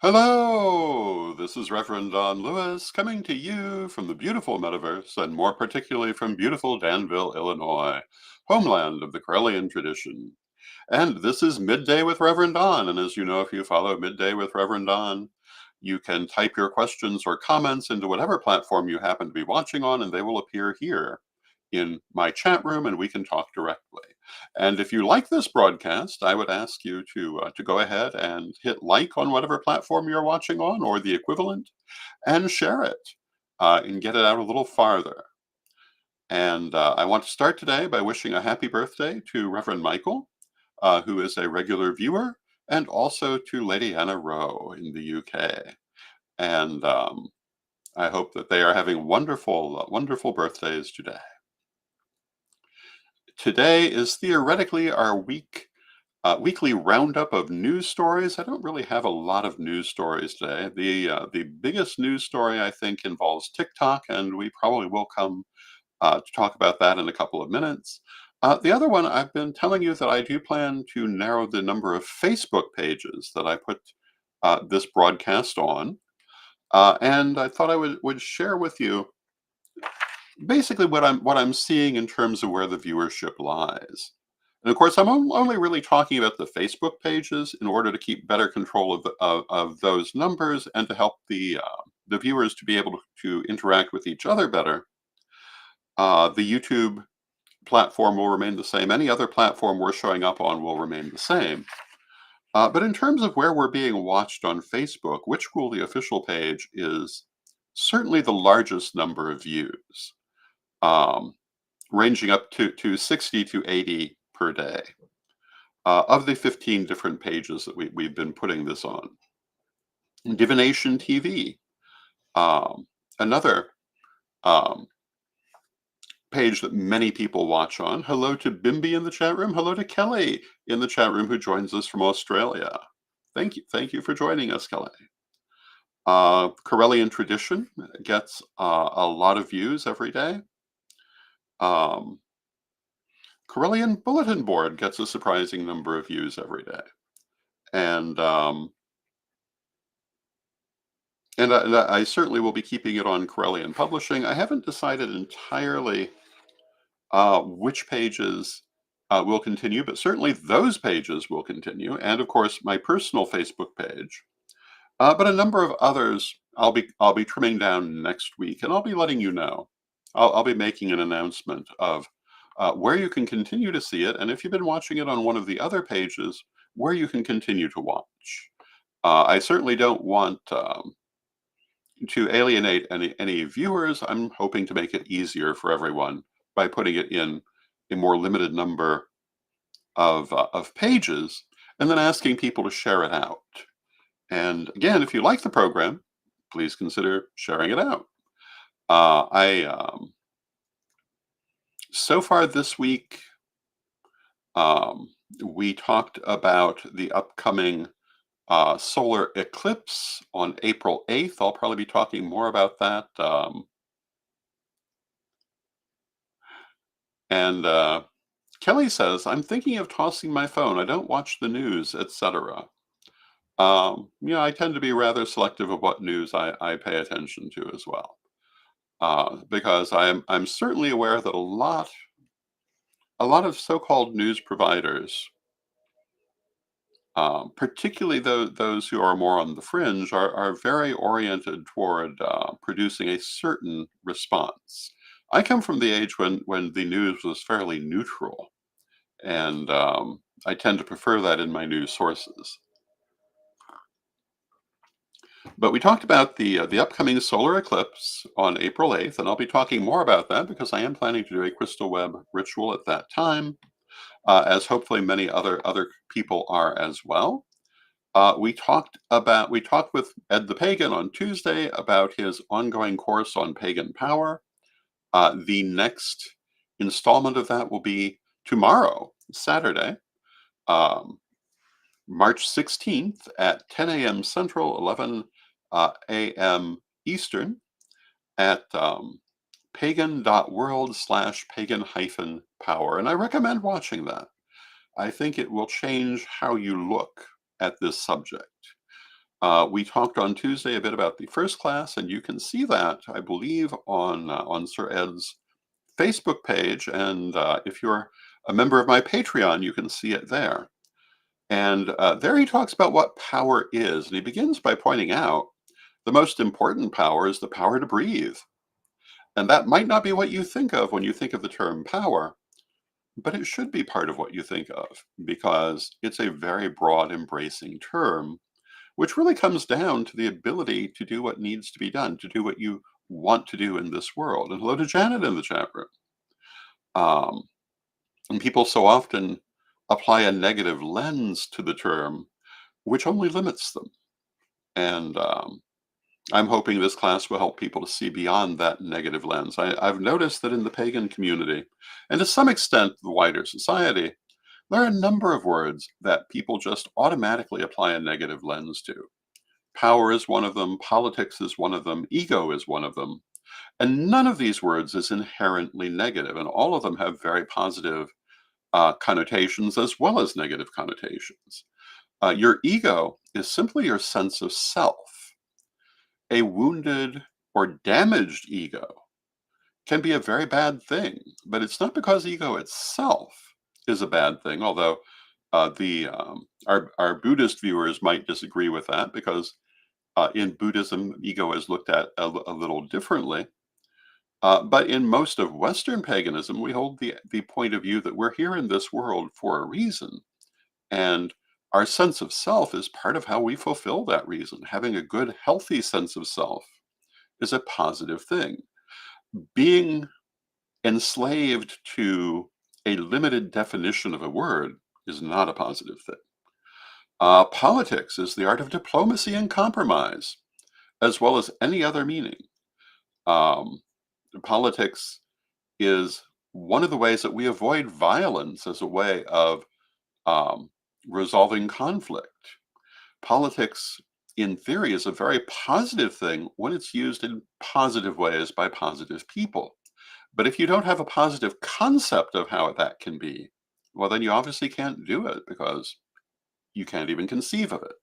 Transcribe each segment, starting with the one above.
Hello, this is Reverend Don Lewis coming to you from the beautiful metaverse, and more particularly from beautiful Danville, Illinois, homeland of the Corellian tradition. And this is Midday with Reverend Don. And as you know, if you follow Midday with Reverend Don, you can type your questions or comments into whatever platform you happen to be watching on, and they will appear here in my chat room, and we can talk directly. And if you like this broadcast, I would ask you to go ahead and hit like on whatever platform you're watching on, or the equivalent, and share it and get it out a little farther. And I want to start today by wishing a happy birthday to Reverend Michael, who is a regular viewer, and also to Lady Anna Rowe in the UK. And I hope that they are having wonderful, wonderful birthdays today. Today is theoretically our weekly roundup of news stories. I don't really have a lot of news stories today. The biggest news story I think involves TikTok, and we probably will come to talk about that in a couple of minutes. The other one, I've been telling you that I do plan to narrow the number of Facebook pages that I put this broadcast on, and I thought I would share with you basically what I'm seeing in terms of where the viewership lies. And of course, I'm only really talking about the Facebook pages in order to keep better control of those numbers and to help the viewers to be able to interact with each other better. The YouTube platform will remain the same. Any other platform we're showing up on will remain the same. But in terms of where we're being watched on Facebook, Witch School, the official page, is certainly the largest number of views, um, ranging up to 60 to 80 per day, of the 15 different pages that we've been putting this on. Divination TV, um, another um, page that many people watch on. Hello to Bimby in the chat room. Hello to Kelly in the chat room, who joins us from Australia. Thank you. Thank you for joining us, Kelly. Corellian Tradition gets a lot of views every day. Um, Corellian Bulletin Board gets a surprising number of views every day. And I certainly will be keeping it on Corellian Publishing. I haven't decided entirely which pages will continue, but certainly those pages will continue, and of course my personal Facebook page. But a number of others I'll be trimming down next week, and I'll be letting you know. I'll be making an announcement of where you can continue to see it, and if you've been watching it on one of the other pages, where you can continue to watch. I certainly don't want to alienate any viewers. I'm hoping to make it easier for everyone by putting it in a more limited number of pages, and then asking people to share it out. And again, if you like the program, please consider sharing it out. I So far this week, um, we talked about the upcoming solar eclipse on April 8th. I'll probably be talking more about that. And Kelly says, I'm thinking of tossing my phone. I don't watch the news, etc. Yeah, I tend to be rather selective of what news I pay attention to as well, because I'm certainly aware that a lot of so-called news providers, particularly those who are more on the fringe, are very oriented toward producing a certain response. I come from the age when the news was fairly neutral, and I tend to prefer that in my news sources. But we talked about the upcoming solar eclipse on April 8th, and I'll be talking more about that because I am planning to do a crystal web ritual at that time, as hopefully many other people are as well. We talked with Ed the Pagan on Tuesday about his ongoing course on pagan power. The next installment of that will be tomorrow, Saturday, um, March 16th at 10 a.m. Central, 11 a.m. Eastern, at pagan.world/pagan-power. And I recommend watching that. I think it will change how you look at this subject. We talked on Tuesday a bit about the first class, and you can see that, I believe, on Sir Ed's Facebook page. And if you're a member of my Patreon, you can see it there. And there he talks about what power is. And he begins by pointing out the most important power is the power to breathe. And that might not be what you think of when you think of the term power, but it should be part of what you think of because it's a very broad, embracing term, which really comes down to the ability to do what needs to be done, to do what you want to do in this world. And hello to Janet in the chat room. Um, and people so often apply a negative lens to the term, which only limits them. And I'm hoping this class will help people to see beyond that negative lens. I've noticed that in the pagan community, and to some extent the wider society, there are a number of words that people just automatically apply a negative lens to. Power is one of them, politics is one of them, ego is one of them. And none of these words is inherently negative, and all of them have very positive connotations as well as negative connotations. Your ego is simply your sense of self. A wounded or damaged ego can be a very bad thing, but it's not because ego itself is a bad thing, although the our Buddhist viewers might disagree with that because in Buddhism, ego is looked at a little differently. But in most of Western paganism, we hold the point of view that we're here in this world for a reason. And our sense of self is part of how we fulfill that reason. Having a good, healthy sense of self is a positive thing. Being enslaved to a limited definition of a word is not a positive thing. Politics is the art of diplomacy and compromise, as well as any other meaning. Um, Politics is one of the ways that we avoid violence as a way of um, resolving conflict. Politics, in theory, is a very positive thing when it's used in positive ways by positive people. But if you don't have a positive concept of how that can be, well, then you obviously can't do it because you can't even conceive of it.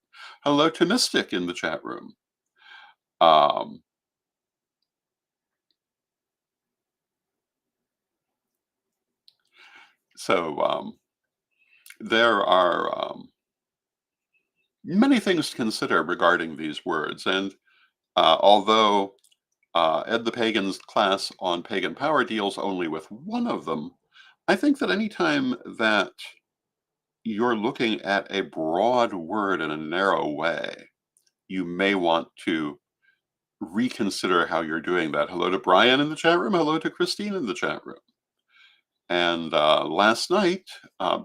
Hello to Mystic in the chat room. Um, so there are many things to consider regarding these words. And although Ed the Pagan's class on pagan power deals only with one of them, I think that anytime that you're looking at a broad word in a narrow way, you may want to reconsider how you're doing that. Hello to Brian in the chat room. Hello to Christine in the chat room. And last night,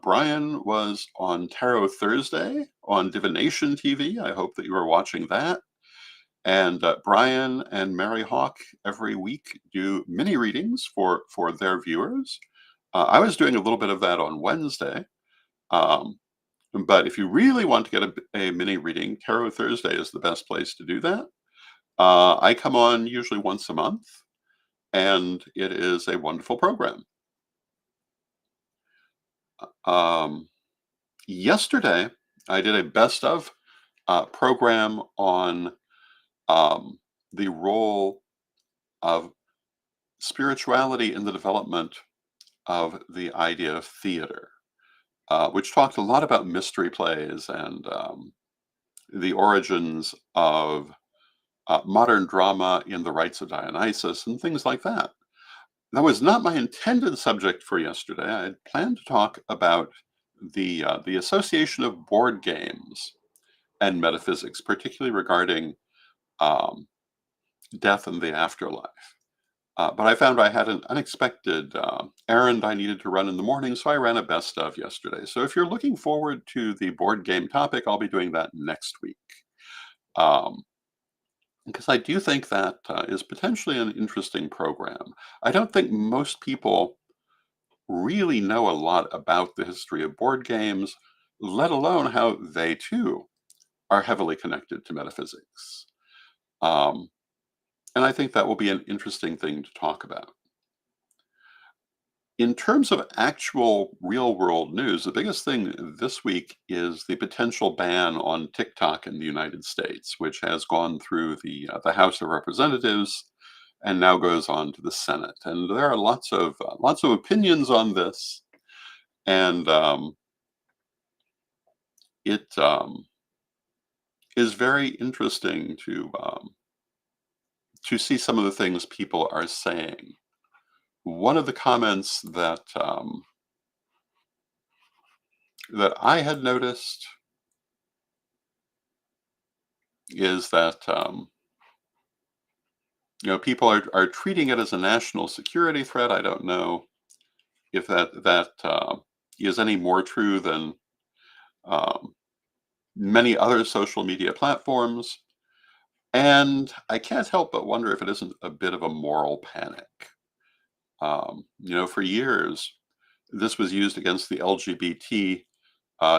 Brian was on Tarot Thursday on Divination TV. I hope that you are watching that. And Brian and Mary Hawk every week do mini readings for their viewers. I was doing a little bit of that on Wednesday. Um, but if you really want to get a mini reading, Tarot Thursday is the best place to do that. I come on usually once a month, and it is a wonderful program. Um, Yesterday, I did a best of program on um, the role of spirituality in the development of the idea of theater, which talked a lot about mystery plays and the origins of modern drama in the rites of Dionysus and things like that. That was not my intended subject for yesterday. I had planned to talk about the association of board games and metaphysics, particularly regarding um, death and the afterlife. But I found I had an unexpected errand I needed to run in the morning, so I ran a best of yesterday. So if you're looking forward to the board game topic, I'll be doing that next week. Um, because I do think that is potentially an interesting program. I don't think most people really know a lot about the history of board games, let alone how they too are heavily connected to metaphysics. Um, and I think that will be an interesting thing to talk about. In terms of actual real world news, the biggest thing this week is the potential ban on TikTok in the United States, which has gone through the House of Representatives and now goes on to the Senate. And there are lots of opinions on this, and it is very interesting to see some of the things people are saying. One of the comments that I had noticed is that people are treating it as a national security threat. I don't know if that is any more true than um, many other social media platforms. And I can't help but wonder if it isn't a bit of a moral panic. For years, this was used against the LGBT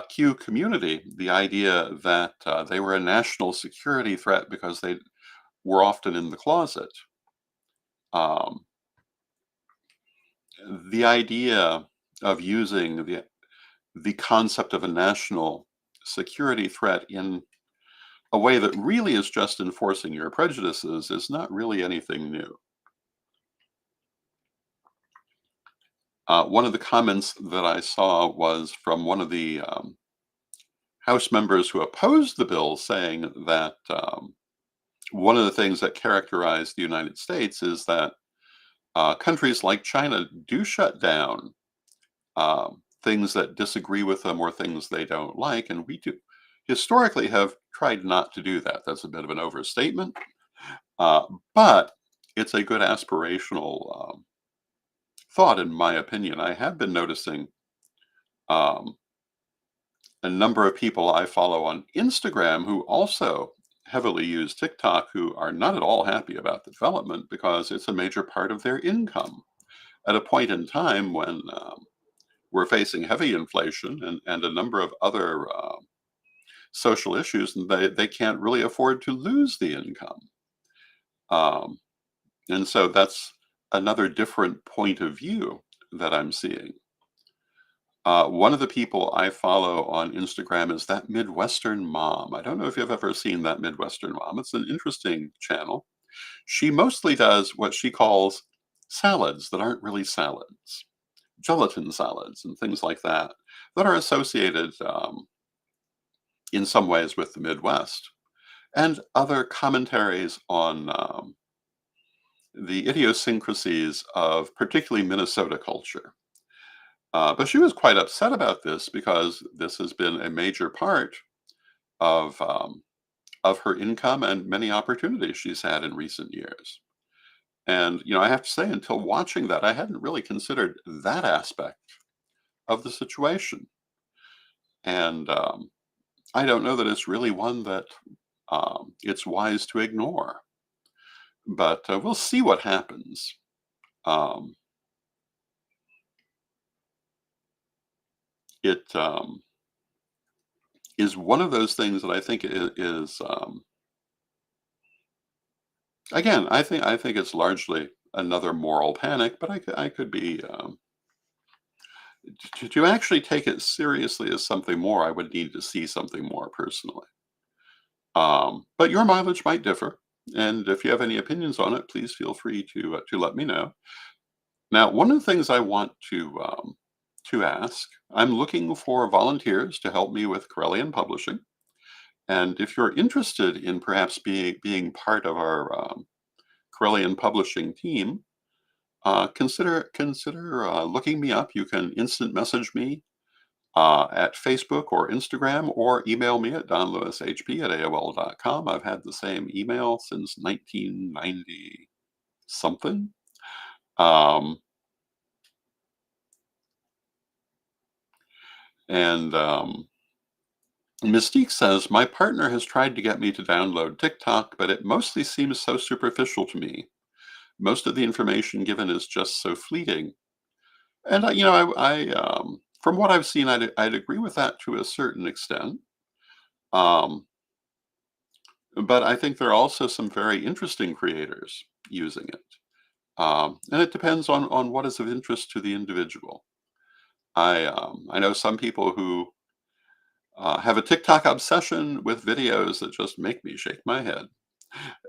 Q community. The idea that they were a national security threat because they were often in the closet. Um, the idea of using the concept of a national security threat in a way that really is just enforcing your prejudices is not really anything new. One of the comments that I saw was from one of the House members who opposed the bill, saying that one of the things that characterize the United States is that countries like China do shut down things that disagree with them or things they don't like, and we do historically have tried not to do that. That's a bit of an overstatement, uh, but it's a good aspirational thought, in my opinion. I have been noticing um, a number of people I follow on Instagram who also heavily use TikTok who are not at all happy about the development because it's a major part of their income at a point in time when we're facing heavy inflation and a number of other social issues, and they can't really afford to lose the income. Um, and so that's another different point of view that I'm seeing. One of the people I follow on Instagram is That Midwestern Mom. I don't know if you've ever seen That Midwestern Mom. It's an interesting channel. She mostly does what she calls salads that aren't really salads, gelatin salads and things like that, that are associated in some ways with the Midwest, and other commentaries on the idiosyncrasies of particularly Minnesota culture. But she was quite upset about this because this has been a major part of um, of her income and many opportunities she's had in recent years. And I have to say, until watching that, I hadn't really considered that aspect of the situation. And I don't know that it's really one that it's wise to ignore. But we'll see what happens. Um, it is one of those things that I think is again, I think it's largely another moral panic, but I could be to actually take it seriously as something more. I would need to see something more personally. But your mileage might differ, and if you have any opinions on it, please feel free to let me know. Now, one of the things I want to ask, I'm looking for volunteers to help me with Corellian publishing. And if you're interested in perhaps being part of our Corellian publishing team, consider looking me up. You can instant message me at Facebook or Instagram, or email me at donlewishp@aol.com. I've had the same email since 1990 something. Um, and Mystique says, my partner has tried to get me to download TikTok, but it mostly seems so superficial to me. Most of the information given is just so fleeting. And from what I've seen, I'd agree with that to a certain extent. Um, but I think there are also some very interesting creators using it. And it depends on what is of interest to the individual. I know some people who have a TikTok obsession with videos that just make me shake my head.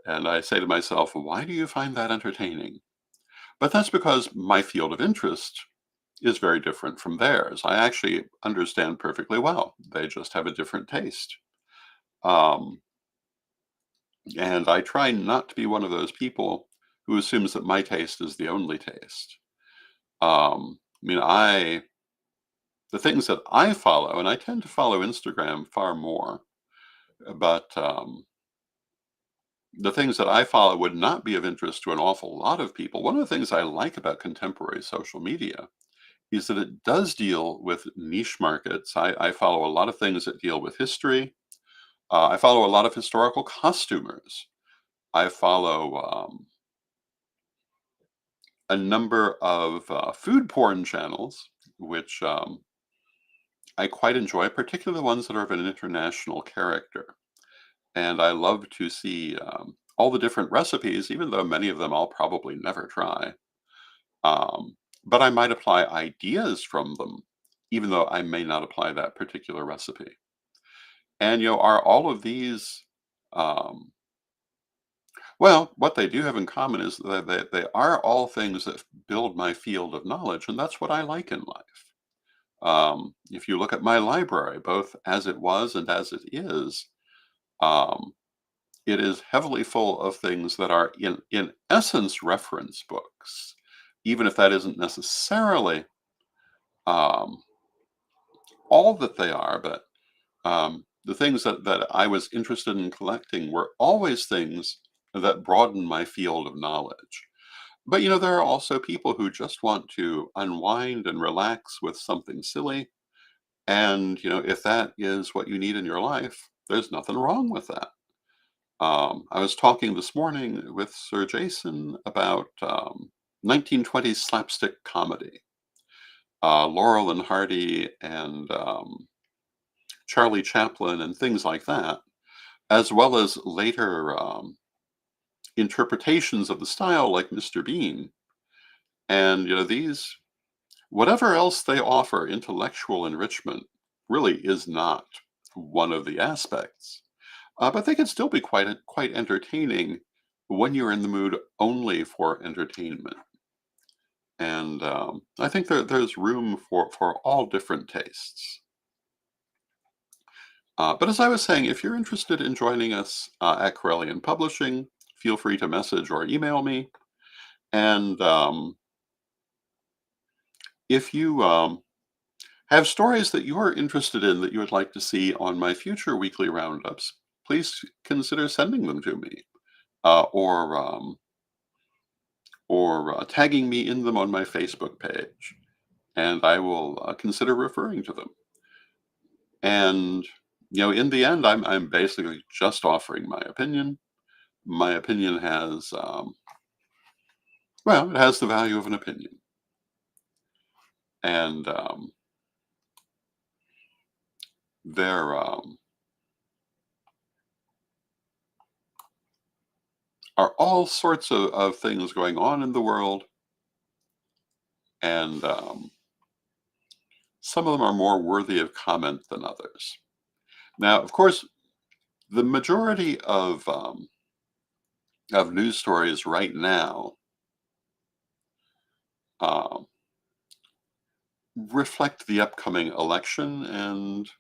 And I say to myself, why do you find that entertaining? But that's because my field of interest is very different from theirs. I actually understand perfectly well. They just have a different taste. Um, and I try not to be one of those people who assumes that my taste is the only taste. I mean, the things that I follow, and I tend to follow Instagram far more, but the things that I follow would not be of interest to an awful lot of people. One of the things I like about contemporary social media is that it does deal with niche markets. I follow a lot of things that deal with history. I follow a lot of historical costumers. I follow a number of food porn channels, which I quite enjoy, particularly the ones that are of an international character. And I love to see all the different recipes, even though many of them I'll probably never try. But I might apply ideas from them, even though I may not apply that particular recipe. And, are all of these, um, well, what they do have in common is that they are all things that build my field of knowledge, and that's what I like in life. If you look at my library, both as it was and as it is, um, it is heavily full of things that are in essence reference books, even if that isn't necessarily um, all that they are. But the things that I was interested in collecting were always things that broaden my field of knowledge. But there are also people who just want to unwind and relax with something silly. And if that is what you need in your life, there's nothing wrong with that. I was talking this morning with Sir Jason about 1920s slapstick comedy. Laurel and Hardy and Charlie Chaplin and things like that, as well as later interpretations of the style like Mr. Bean. And these, whatever else they offer, intellectual enrichment really is not one of the aspects. But they can still be quite entertaining when you're in the mood only for entertainment. And I think there's room for all different tastes. But as I was saying, if you're interested in joining us at Corellian Publishing, feel free to message or email me. And if you have stories that you're interested in that you would like to see on my future weekly roundups, please consider sending them to me or tagging me in them on my Facebook page, and I will consider referring to them. And in the end, I'm basically just offering my opinion. My opinion has, well, it has the value of an opinion, and there are all sorts of things going on in the world, and some of them are more worthy of comment than others. Now, of course, the majority of news stories right now um, reflect the upcoming election, and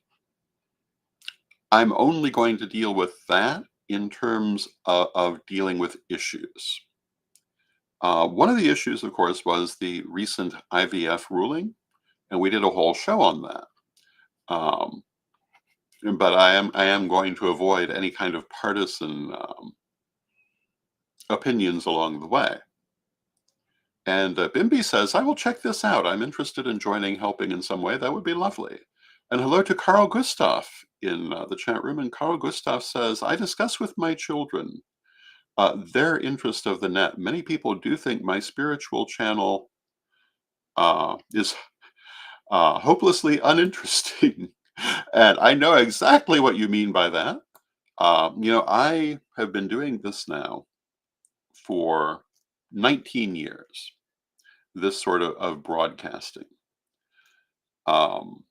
I'm only going to deal with that in terms of dealing with issues. One of the issues, of course, was the recent IVF ruling, and we did a whole show on that. Um, but I am going to avoid any kind of partisan opinions along the way. And Bimby says, I will check this out. I'm interested in joining, helping in some way. That would be lovely. And hello to Carl Gustav in the chat room. And Carl Gustav says, I discuss with my children their interest of the net. Many people do think my spiritual channel is hopelessly uninteresting. And I know exactly what you mean by that. I have been doing this now for 19 years, this sort of broadcasting. Um,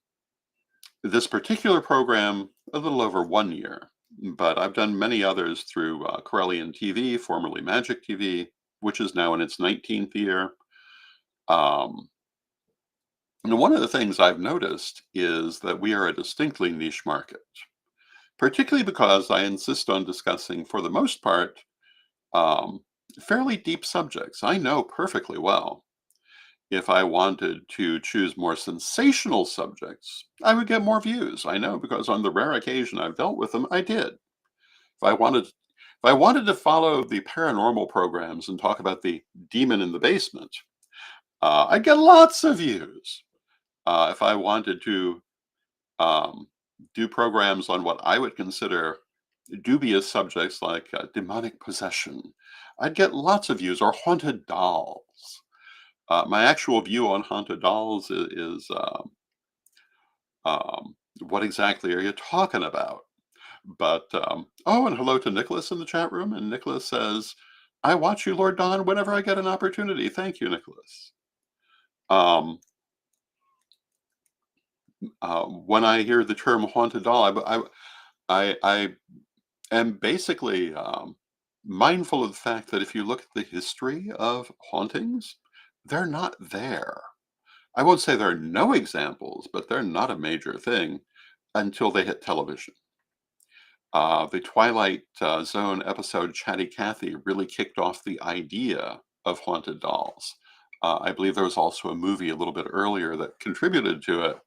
this particular program, a little over 1 year, but I've done many others through Corellian TV, formerly Magic TV, which is now in its 19th year. Um, and one of the things I've noticed is that we are a distinctly niche market, particularly because I insist on discussing, for the most part, um, fairly deep subjects. I know perfectly well if I wanted to choose more sensational subjects, I would get more views. I know because on the rare occasion I've dealt with them, I did. If I wanted to follow the paranormal programs and talk about the demon in the basement, I'd get lots of views. If I wanted to um, do programs on what I would consider dubious subjects like demonic possession, I'd get lots of views, or haunted dolls. My actual view on haunted dolls is what exactly are you talking about? But oh, and hello to Nicholas in the chat room. And Nicholas says, "I watch you, Lord Don, whenever I get an opportunity." Thank you, Nicholas. Um, when I hear the term haunted doll, I am basically mindful of the fact that if you look at the history of hauntings, they're not there. I won't say there are no examples, but they're not a major thing until they hit television. The Twilight Zone episode Chatty Cathy really kicked off the idea of haunted dolls. I believe there was also a movie a little bit earlier that contributed to it,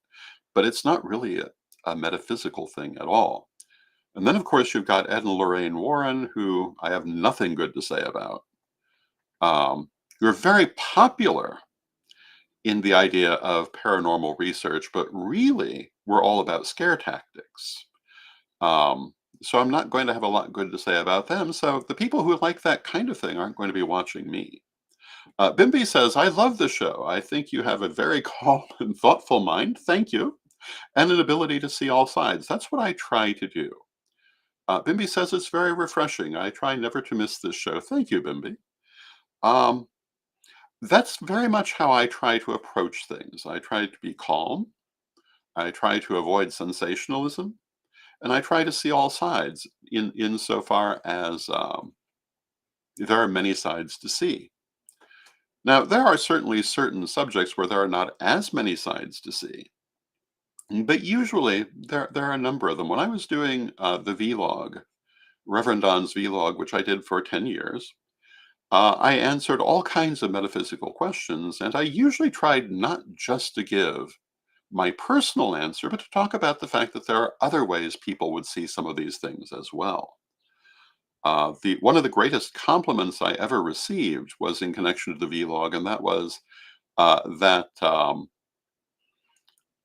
but it's not really a metaphysical thing at all. And then, of course, you've got Ed and Lorraine Warren, who I have nothing good to say about. Who are very popular in the idea of paranormal research, but really we're all about scare tactics. Um, so I'm not going to have a lot good to say about them. So the people who like that kind of thing aren't going to be watching me. Bimby says, "I love the show. I think you have a very calm and thoughtful mind. Thank you. And an ability to see all sides." That's what I try to do. Bimby says it's very refreshing. I try never to miss this show. Thank you, Bimby. Um, that's very much how I try to approach things. I try to be calm. I try to avoid sensationalism, and I try to see all sides in insofar as there are many sides to see. Now, there are certainly certain subjects where there are not as many sides to see, but usually there are a number of them. When I was doing the vlog, Reverend Don's vlog, which I did for 10 years, I answered all kinds of metaphysical questions, and I usually tried not just to give my personal answer, but to talk about the fact that there are other ways people would see some of these things as well. The one of the greatest compliments I ever received was in connection to the vlog, and that was that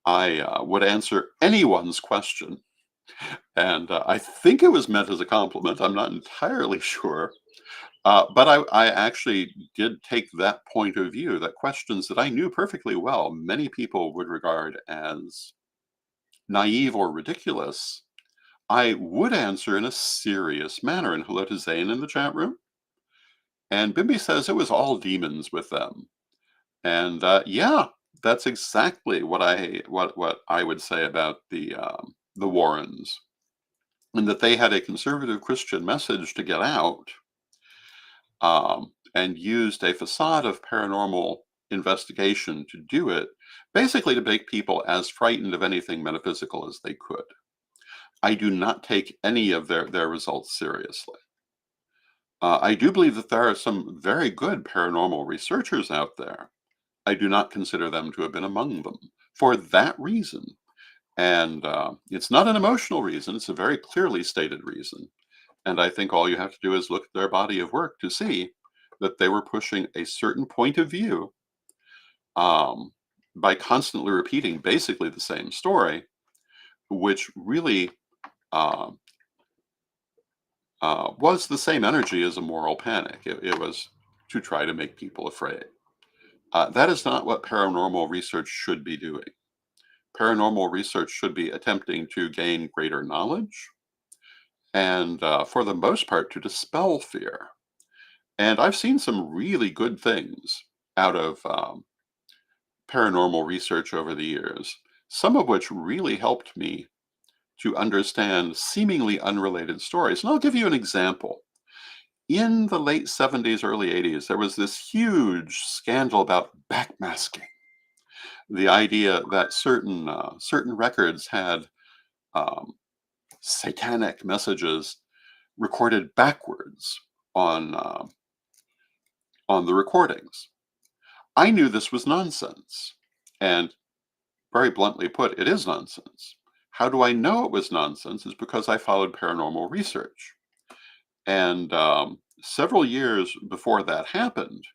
I would answer anyone's question, and I think it was meant as a compliment. I'm not entirely sure, but I actually did take that point of view. That questions that I knew perfectly well, many people would regard as naive or ridiculous, I would answer in a serious manner. And hello to Zane in the chat room. And Bimby says it was all demons with them. And yeah, that's exactly what I would say about the Warrens, and that they had a conservative Christian message to get out, and used a facade of paranormal investigation to do it, basically to make people as frightened of anything metaphysical as they could. I do not take any of their results seriously. I do believe that there are some very good paranormal researchers out there. I do not consider them to have been among them for that reason. And it's not an emotional reason, it's a very clearly stated reason. And I think all you have to do is look at their body of work to see that they were pushing a certain point of view, um, by constantly repeating basically the same story, which really uh, was the same energy as a moral panic. It was to try to make people afraid. That is not what paranormal research should be doing. Paranormal research should be attempting to gain greater knowledge and, for the most part, to dispel fear. And I've seen some really good things out of paranormal research over the years, some of which really helped me to understand seemingly unrelated stories. And I'll give you an example. In the late 70s, early 80s, there was this huge scandal about backmasking. The idea that certain records had um, satanic messages recorded backwards on on the recordings. I knew this was nonsense, and very bluntly put, it is nonsense. How do I know it was nonsense? Is because I followed paranormal research, and several years before that happened,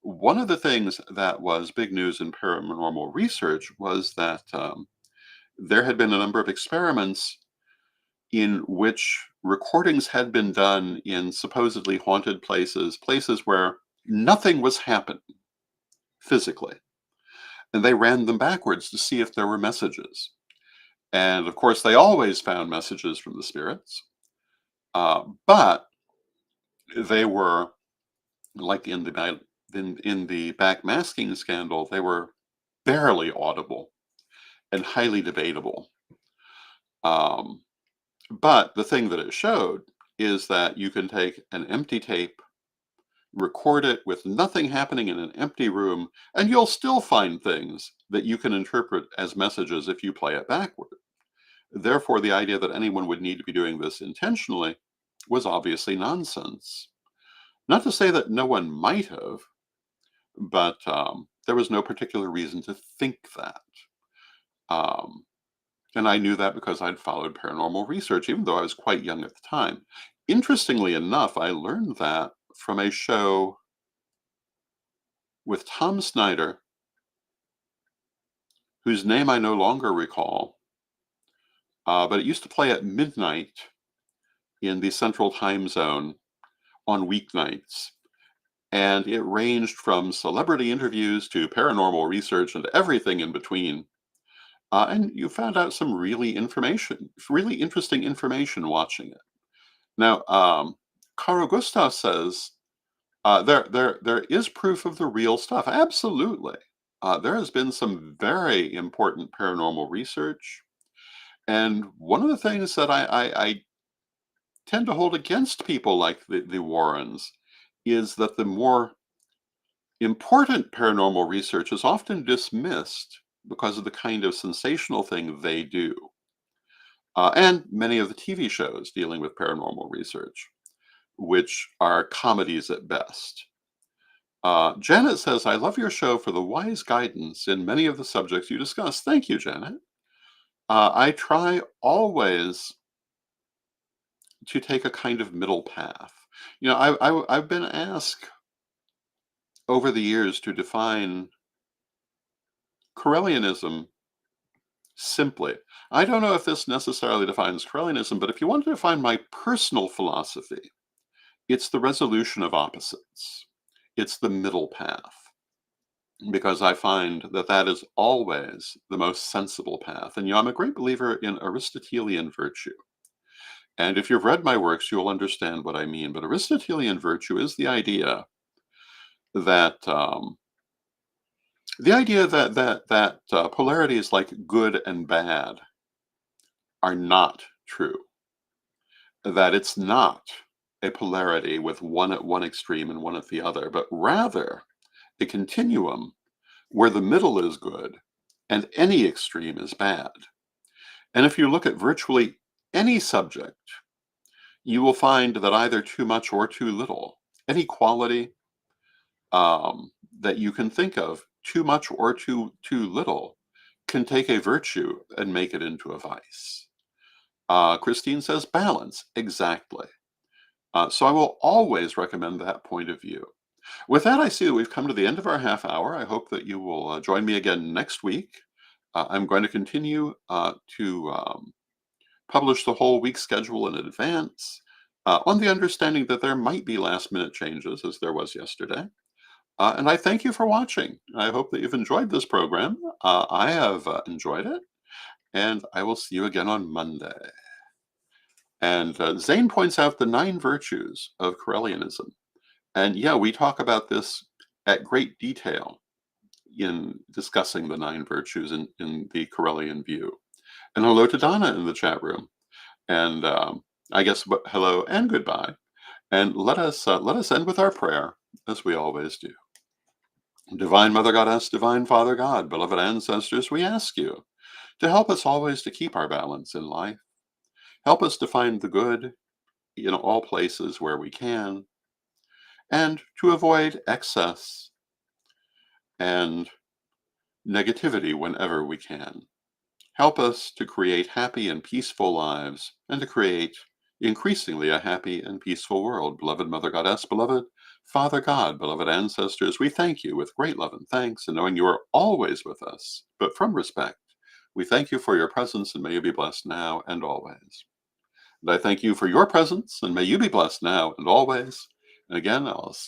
one of the things that was big news in paranormal research was that there had been a number of experiments in which recordings had been done in supposedly haunted places, places where nothing was happening physically. And they ran them backwards to see if there were messages. And of course, they always found messages from the spirits, but they were like in the backmasking scandal, they were barely audible and highly debatable. Um, but the thing that it showed is that you can take an empty tape, record it with nothing happening in an empty room, and you'll still find things that you can interpret as messages if you play it backward. Therefore, the idea that anyone would need to be doing this intentionally was obviously nonsense. Not to say that no one might have, but there was no particular reason to think that. Um, and I knew that because I'd followed paranormal research, even though I was quite young at the time. Interestingly enough, I learned that from a show with Tom Snyder, whose name I no longer recall, but it used to play at midnight in the Central Time Zone on weeknights. And it ranged from celebrity interviews to paranormal research and everything in between. And you found out some really interesting information watching it. Now, Carl Gustav says there is proof of the real stuff. Absolutely. There has been some very important paranormal research. And one of the things that I tend to hold against people like the Warrens is that the more important paranormal research is often dismissed because of the kind of sensational thing they do, and many of the TV shows dealing with paranormal research, which are comedies at best. Janet says, I love your show for the wise guidance in many of the subjects you discuss. Thank you, Janet. I try always to take a kind of middle path. I've been asked over the years to define Correllianism simply. I don't know if this necessarily defines Correllianism, but if you want to define my personal philosophy, it's the resolution of opposites. It's the middle path, because I find that that is always the most sensible path. And I'm a great believer in Aristotelian virtue. And if you've read my works, you'll understand what I mean. But Aristotelian virtue is that the idea that polarities like good and bad are not true. That it's not a polarity with one at one extreme and one at the other, but rather a continuum where the middle is good and any extreme is bad. And if you look at virtually any subject, you will find that either too much or too little, any quality that you can think of, too much or too little, can take a virtue and make it into a vice. Christine says balance. Exactly. So I will always recommend that point of view. With that, I see that we've come to the end of our half hour. I hope that you will join me again next week. I'm going to continue to publish the whole week schedule in advance, on the understanding that there might be last minute changes, as there was yesterday. And I thank you for watching. I hope that you've enjoyed this program. I have enjoyed it, and I will see you again on Monday. And Zane points out the 9 virtues of Correllianism. And yeah, we talk about this at great detail in discussing the nine virtues in the Corellian view. And hello to Donna in the chat room. And I guess hello and goodbye. And let us end with our prayer, as we always do. Divine Mother Goddess, Divine Father God, beloved ancestors, we ask you to help us always to keep our balance in life. Help us to find the good in all places where we can, and to avoid excess and negativity whenever we can. Help us to create happy and peaceful lives and to create increasingly a happy and peaceful world. Beloved Mother Goddess, beloved Father God, beloved ancestors, we thank you with great love and thanks, and knowing you are always with us, but from respect, we thank you for your presence, and may you be blessed now and always. And I thank you for your presence, and may you be blessed now and always. And again, I'll